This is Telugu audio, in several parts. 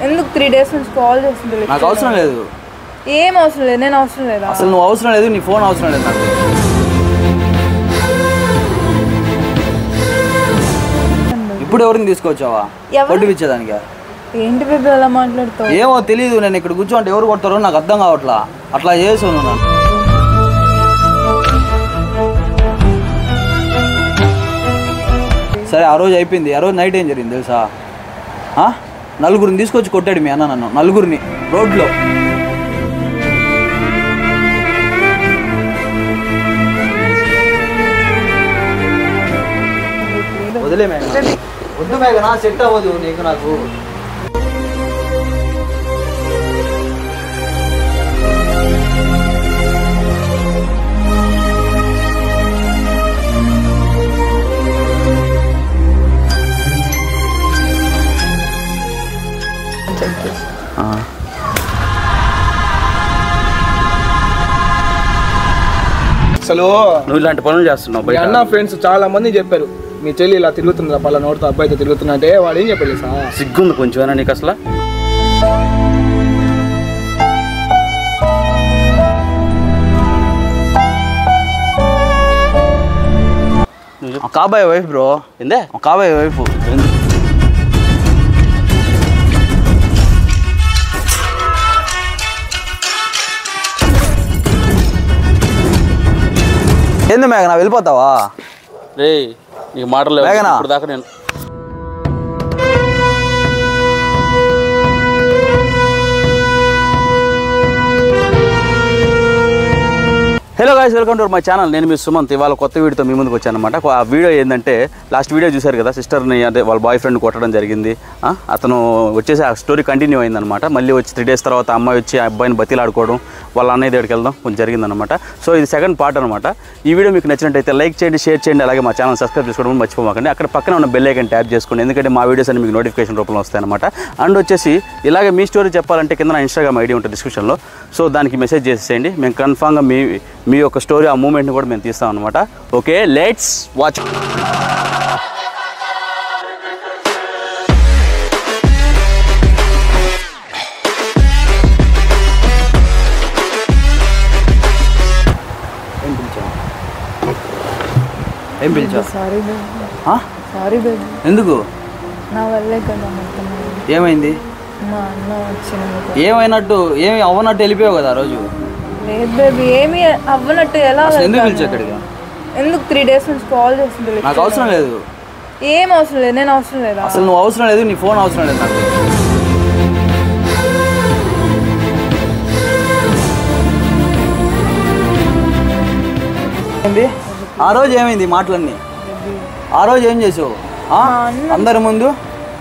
ఎందుకు 3 days నుంచి కాల్ చేస్తుంది? నాకు అవసరం లేదు. ఏం అవసరం లేదు, నేను అవసరం లేదా? అసలు నువ్వు అవసరం లేదు, నీ ఫోన్ అవసరం లేదు నాకు. ఇప్పుడు ఎవరిని తీసుకొచ్చావా కొట్టిపించేదానికి? ఏంటి బేబీ అలా మాట్లాడుతావు? ఏమో తెలియదు, నేను ఇక్కడ కూర్చోంటే ఎవరు కొడతారో నాకు అర్థం కావట్లా. అట్లా చేసావు నువ్వు. సరే ఆ రోజు అయిపోయింది. ఆ రోజు నైట్ ఏం జరిగింది తెలుసా? నలుగురిని తీసుకొచ్చి కొట్టాడు మీ అన్న నన్ను, నలుగురిని రోడ్లో. వదిలే మేఘన, వద్దు మేఘన, సెట్ అవ్వదు నీకు నాకు. అసలు నువ్వు ఇలాంటి పనులు చేస్తున్నావు. అన్న ఫ్రెండ్స్ చాలా మంది చెప్పారు మీ చెల్లి ఇలా తిరుగుతుందా, పలానా నోటితో అబ్బాయితో తిరుగుతున్నా అంటే వాడు ఏం చెప్పాలి సార్? సిగ్గుంది కొంచెం నీకు అసలు. కాబోయే వైఫ్ బ్రో. ఏందే కాబోయే వైఫ్? ఏంది మేఘనా వెళ్ళిపోతావా? రే నీకు మాటలు ఇప్పుడు దాకా నేను hello guys, welcome to my channel. నేను మీ సుమంత్. ఇవాళ కొత్త వీడియోతో మీ ముందుకు వచ్చాను అనమాట. ఆ వీడియో ఏంటంటే లాస్ట్ వీడియో చూశారు కదా, సిస్టర్ని అంటే వాళ్ళ బాయ్ ఫ్రెండ్ కొట్టడం జరిగింది. అతను వచ్చేసి ఆ స్టోరీ కంటిన్యూ అయిందనమాట. మళ్ళీ వచ్చి 3 days తర్వాత అమ్మాయి వచ్చి ఆ అబ్బాయిని బతిలాడుకోవడం, వాళ్ళ అన్నయ్య దగ్గరికి వెళ్దాం కొంచెం జరిగిందనమాట. సో ఇది సెకండ్ పార్ట్ అనమాట. ఈ వీడియో మీకు నచ్చినట్టయితే లైక్ చేయండి, షేర్ చేయండి, అలాగే మా ఛానల్ సబ్స్క్రైబ్ చేసుకోవడం మర్చిపోమాకండి. అక్కడ పక్కన ఉన్న బెల్ ఐకాన్ ట్యాప్ చేసుకోండి, ఎందుకంటే మా వీడియోస్ అన్ని మీకు నోటిఫికేషన్ రూపంలో వస్తాయన్నమాట. అండ్ వచ్చేసి ఇలాగే మీ స్టోరీ చెప్పాలంటే కింద నా ఇన్స్టాగ్రామ్ ఐడి ఉంటుంది డిస్క్రిప్షన్లో. సో దానికి మెసేజ్ చేసేయండి, మేము కన్ఫామ్గా మీ యొక్క స్టోరీ ఆ మూమెంట్ని కూడా మేము తీస్తాం అనమాట. Okay, let's watch. ఏం పిలిచావు? Sorry baby. ఎందుకు? నా వల్లే కదా మొత్తం. ఏమైంది? మా అన్న వచ్చిన ఏమైనట్టు? ఏమి అవ్వనట్టు వెళ్ళిపోయావు కదా ఆ రోజు. లేదు బేబీ, ఏమి అవ్వనట్టు. ఎలా? ఎందుకు పిలిచా ఇక్కడికి? ఎందుకు 3 days నుంచి కాల్ చేస్తుంది? నాకు అవసరం లేదు. ఏం అవసరం లేదు, నేను అవసరం లేదా? అసలు నువ్వు అవసరం లేదు, నీ ఫోన్ అవసరం లేదు నాకు. ఆ రోజు ఏమైంది మాటలన్నీ? ఆ రోజు ఏం చేసావు? అందరి ముందు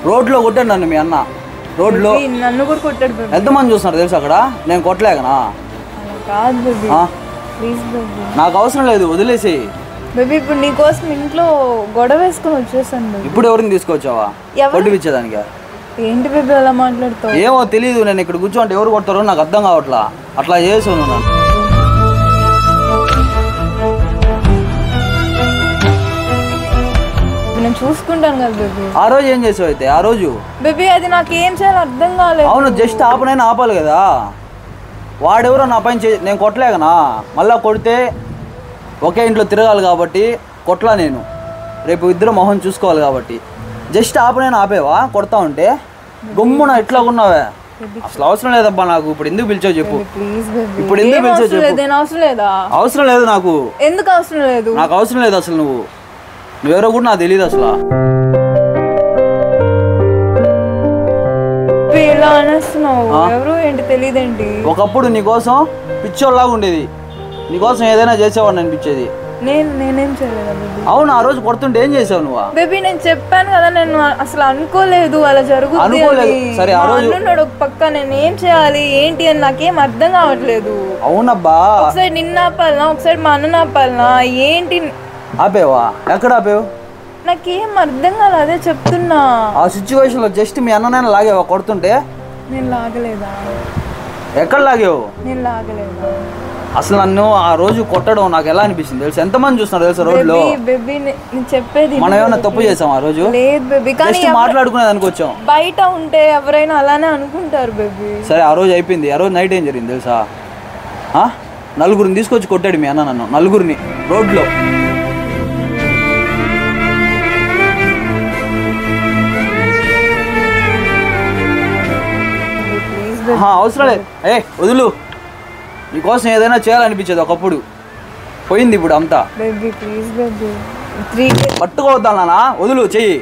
రోడ్లో కొట్టాడు నన్ను మీ అన్న. రోడ్లో నన్ను కూడా కొట్టాడు. ఎంతమంది చూస్తున్నారు తెలుసు అక్కడ? నేను కొట్టలేకనా? కాదు బేబీ, ప్లీజ్ బేబీ. నాకు అవసరం లేదు, వదిలేసేయి బేబీ. ఇప్పుడు నీకోసం ఇంట్లో గొడవ వేసుకొని వచ్చేసాను. ఇప్పుడు ఎవరిని తీసుకొచ్చావా కొట్టిపించేదానికి? ఏంటి బేబీ అలా మాట్లాడుతావు? ఏమో తెలియదు, నేను ఇక్కడ కూర్చోంటే ఎవరు కొడతారో నాకు అర్థం కావట్లా. అట్లా చేసావు నువ్వు నన్ను. నేను చూసుకుంటాను కదా బేబీ. ఆ రోజు ఏం చేసావు అయితే? ఆ రోజు బేబీ అది నాకు ఏం చేయాలో అర్థం కాలేదు. అవును, జస్ట్ ఆపనైనా ఆపాలి కదా. వాడెవరో నా పైన నేను కొట్టలేకనా? మళ్ళా కొడితే ఒకే ఇంట్లో తిరగాలి కాబట్టి కొట్టలా నేను. రేపు ఇద్దరు మొహం చూసుకోవాలి కాబట్టి జస్ట్ ఆపనైనా ఆపేవా? కొడతా ఉంటే గుమ్మున ఎట్లా ఉన్నావే? అసలు అవసరం లేదబ్బా నాకు. ఇప్పుడు ఎందుకు పిలిచావు చెప్పు? ఇప్పుడు ఎందుకు పిలిచావు చెప్పు? అవసరం లేదా? అవసరం లేదు నాకు. ఎందుకు అవసరం లేదు? నాకు అవసరం లేదు అసలు. నువ్వెవరో కూడా నాకు తెలియదు అసలు. ఇలా అనేస్తున్నావు. ఎవరు ఏంటి తెలియదేంటి? ఒకప్పుడు నీకోసం పిచ్చోళ్ళలాగా ఉండేది, నీకోసం ఏదైనా చేసేవాడిని అనిపించేది. నేనేం చేయలేదు. అవును, ఆ రోజు కొడుతుంటే ఏం చేసావు నువ్వు? బేబీ నేను చెప్పాను కదా, నేను అసలు అనుకోలేదు అలా జరుగుతుంది. సరే ఆ రోజు ఒక పక్క నేను ఏం చేయాలి ఏంటి అని నాకేం అర్థం కావట్లేదు. అవునబ్బా, ఒకసారి నిన్న ఆపాలనా, ఒకసారి మా అన్న ఆపాలనా, ఏంటి? ఆపేవా? ఎక్కడ ఆపేవు? నాకేం అర్థం కాదు, అదే చెప్తున్నా. ఆ సిచ్యువేషన్ లో జస్ట్ మీ అన్ననైనా లాగేవా కొడుతుంటే? నేను లాగలేదా? ఎక్కడ లాగేవు? నేను లాగలేదా? అసలు నన్ను ఆ రోజు కొట్టడం నాకు ఎలా అనిపించింది తెలుసు? ఎంతమంది చూస్తున్నారు తెలుసా రోడ్లో? చెప్పేది మనం ఏమైనా తప్పు చేసాం ఆ రోజు? లేదు బేబీ, కానీ మాట్లాడుకునేది అనుకొచ్చాం. బయట ఉంటే ఎవరైనా అలానే అనుకుంటారు బేబీ. సరే ఆ రోజు అయిపోయింది. ఆ రోజు నైట్ ఏం జరిగింది తెలుసా? నలుగురిని తీసుకొచ్చి కొట్టాడు మీ అన్న నన్ను, నలుగురిని రోడ్లో. అవసరం లేదు, వదులు. నీకోసం ఏదైనా చేయాలనిపించేది ఒకప్పుడు, పోయింది ఇప్పుడు అంతా. పట్టుకోవద్దా నాన్న, వదులు చెయ్యి.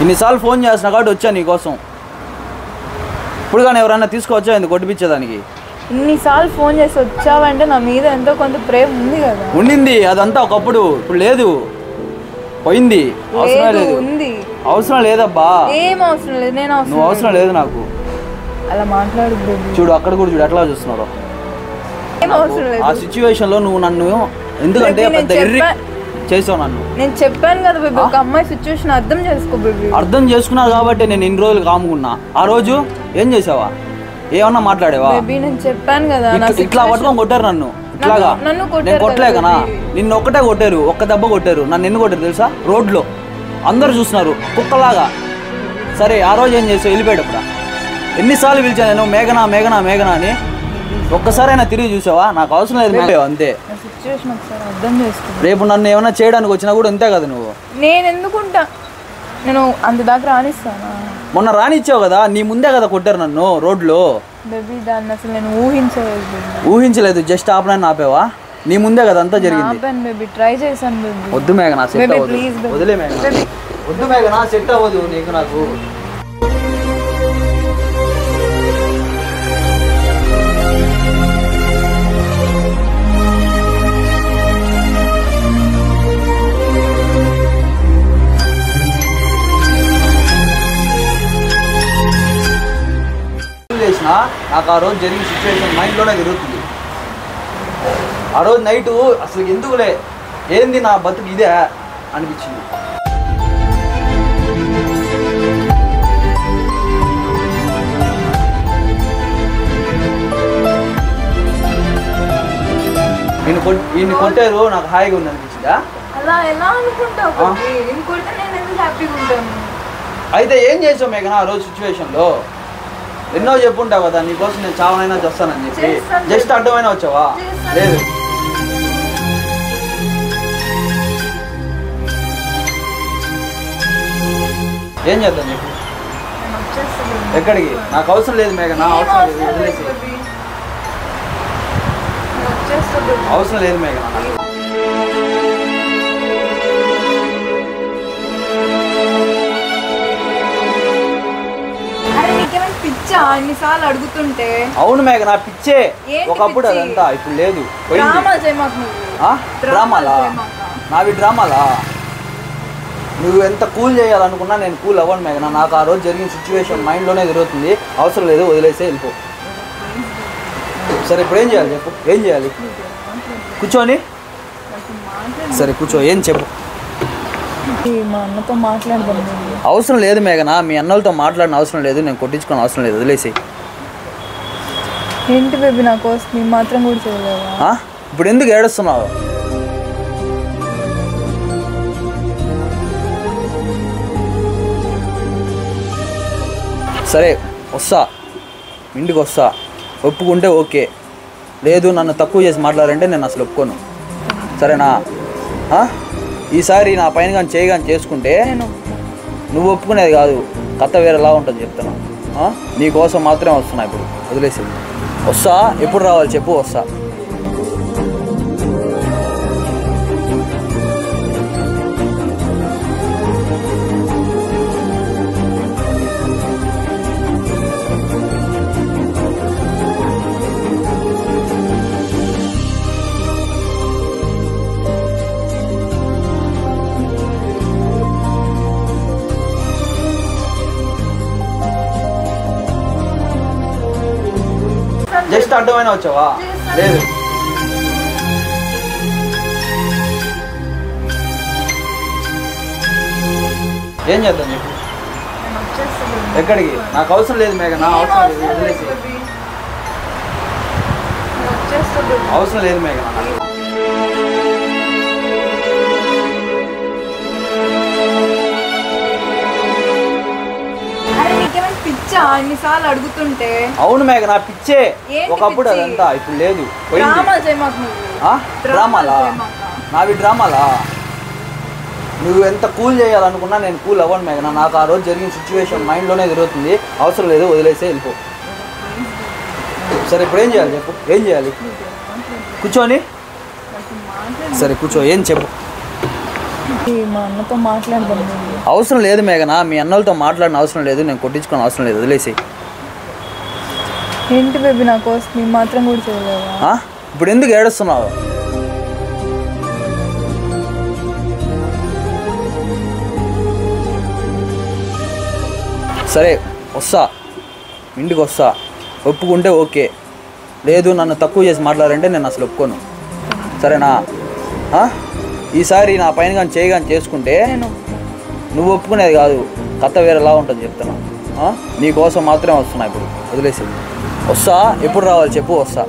ఇన్నిసార్లు ఫోన్ చేస్తున్నా కాబట్టి వచ్చా నీకోసం. ఇప్పుడు కానీ ఎవరైనా తీసుకొచ్చా ఎందుకు కొట్టిపించేదానికి? ఇన్నిసార్లు ఫోన్ చేసి వచ్చావంటే నా మీద ఎంతో కొంత ప్రేమ ఉంది కదా. ఉండింది, అదంతా ఒకప్పుడు, ఇప్పుడు లేదు, పోయింది. అవసరం లేదు, అవసరం లేదబ్బా. ఏం అవసరం లేదు, నేను నువ్వు అవసరం లేదు నాకు. అలా మాట్లాడు. చూడు అక్కడ కూడా చూడు ఎట్లా చూస్తున్నారు. ఆ సిచ్యువేషన్ లో నువ్వు నన్ను ఎందుకంటే పెద్ద ఎర్రి చేసావు నన్ను. నేను చెప్పాను కదా బేబీ, ఒక అమ్మాయి సిచ్యువేషన్ అర్థం చేసుకో బేబీ. అర్థం చేసుకున్నావు కాబట్టి నేను ఇన్ని రోజులు కాముకున్నా. ఆ రోజు ఏం చేసావా? ఏమన్నా మాట్లాడేవా? నేను చెప్పాను కదా, ఇట్లా పట్టుకొని కొట్టారు నన్ను. ఇట్లాగా నేను కొట్టలేకనా? నిన్ను ఒక్కటే కొట్టారు, ఒక్క దెబ్బ కొట్టారు. నన్ను ఎన్ని కొట్టారు తెలుసా? రోడ్లో అందరు చూస్తున్నారు కుక్కలాగా. సరే ఆ రోజు ఏం చేసావు? వెళ్ళిపోయేటప్పుడు ఎన్నిసార్లు పిలిచాను నేను, మేఘనా మేఘనా మేఘనా అని. ఒక్కసారైనా తిరిగి చూసావా? నాకు అవసరం లేదు అంతే. రేపు నన్ను ఏమైనా చేయడానికి వచ్చినా కూడా అంతే కదా నువ్వు. నేను ఎందుకుంటా, నేను అంత దాకా రానిస్తానా? మొన్న రానిచ్చావు కదా, నీ ముందే కదా కొట్టారు నన్ను రోడ్లో. దాన్ని అసలు నేను ఊహించలేదు. జస్ట్ ఆపనని ఆపేవా? నీ ముందే కదా అంతా జరిగింది. ట్రై చేశాను బేబీ. వద్దు మేఘనా, సెట్ అవ్వదు. వదిలే మేఘనా, వద్దు మేఘనా, సెట్ అవ్వదు నీకు నాకు. నాకు ఆ రోజు జరిగిన సిచ్యువేషన్ మైండ్లోనే తిరుగుతుంది. ఆ రోజు నైటు అసలు ఎందుకులే, ఏంది నా బతుకు ఇదే అనిపించింది. ఈయన కొట్టారు, నాకు హాయిగా ఉంది అనిపించిందా? అయితే ఏం చేసావు మేఘనా ఆ రోజు సిచ్యువేషన్లో? ఎన్నో చెప్పుంటావు కదా, నీకోసం నేను చావనైనా చేస్తానని చెప్పి. జస్ట్ అడ్డమైనా వచ్చావా? లేదు. ఏం చేద్దాం చెప్పు? ఎక్కడికి? నాకు అవసరం లేదు మేఘనా, అవసరం లేదు, వదిలేసి. అవసరం లేదు మేఘనా. ఎన్నిసార్లు అడుగుతుంటే. అవును మేఘనా, పిచ్చే ఒకప్పుడు, అదంతా ఇప్పుడు లేదు. డ్రామాలా? నావి డ్రామాలా? నువ్వు ఎంత కూల్ చేయాలనుకున్నా నేను కూల్ అవ్వను మేఘనా. నాకు ఆ రోజు జరిగిన సిచ్యువేషన్ మైండ్లోనే తిరుగుతుంది. అవసరం లేదు, వదిలేసే వెళ్ళిపో. సరే ఇప్పుడు ఏం చేయాలి చెప్పు? ఏం చేయాలి? కూర్చోని. సరే కూర్చో, ఏం చెప్పు? మా అన్నతో మాట్లాడదాం. అవసరం లేదు మేఘనా, మీ అన్నలతో మాట్లాడిన అవసరం లేదు, నేను కొట్టించుకోని అవసరం లేదు, వదిలేసి. ఏంటి బేబీ నా కోసం నీ మాత్రం కూడా చేయలేవా? ఇప్పుడు ఎందుకు ఏడుస్తున్నావు? సరే వస్తా, ఇంటికి వస్తా. ఒప్పుకుంటే ఓకే, లేదు నన్ను తక్కువ చేసి మాట్లాడారంటే నేను అసలు ఒప్పుకోను. సరేనా? ఈసారి నా పైన కానీ చేయి కానీ చేసుకుంటే నువ్వు ఒప్పుకునేది కాదు, కథ వేరేలా ఉంటుంది చెప్తాను. నీకోసం మాత్రమే వస్తున్నా ఇప్పుడు, వదిలేసి. వస్తా, ఎప్పుడు రావాలి చెప్పు? వస్తా. జస్ట్ అడ్డమైనా వచ్చావా? లేదు. ఏం చేద్దాం చెప్పు? ఎక్కడికి? నాకు అవసరం లేదు మేఘ, నా అవసరం లేదు, వదిలేసి. అవసరం లేదు మేఘ. పిచ్చా ఎన్నిసార్లు అడుగుతుంటే? అవును మేఘ, నా పిచ్చే. ఒకప్పుడు అదంతా, ఇప్పుడు లేదు. డ్రామాలా? నావి డ్రామాలా? నువ్వు ఎంత కూల్ చేయాలనుకున్నా నేను కూల్ అవ్వను మేఘ. నాకు ఆ రోజు జరిగిన సిచ్యువేషన్ మైండ్లోనే తిరుగుతుంది. అవసరం లేదు, వదిలేసే వెళ్ళిపో. సరే ఇప్పుడు ఏం చేయాలి చెప్పు? ఏం చేయాలి? కూర్చోని. సరే కూర్చో, ఏం చెప్పు? మా అన్నతో మాట్లాడదాం. అవసరం లేదు మేఘన, మీ అన్నలతో మాట్లాడిన అవసరం లేదు, నేను కొట్టించుకోని అవసరం లేదు, వదిలేసి. ఏంటి బేబీ నా కోసం నీ మాత్రం కూడా చేయలేవా? ఇప్పుడు ఎందుకు ఏడుస్తున్నావు? సరే వస్తా, ఇంటికి వస్తా. ఒప్పుకుంటే ఓకే, లేదు నన్ను తక్కువ చేసి మాట్లాడారంటే నేను అసలు ఒప్పుకోను. సరేనా? ఈసారి నా పైన కానీ చేయి కానీ చేసుకుంటే నువ్వు ఒప్పుకునేది కాదు, కథ వేరేలా ఉంటుంది చెప్తున్నా. నీ కోసం మాత్రమే వస్తున్నా ఇప్పుడు, వదిలేసి. వస్తా. ఎప్పుడు రావాలి చెప్పు? వస్తా.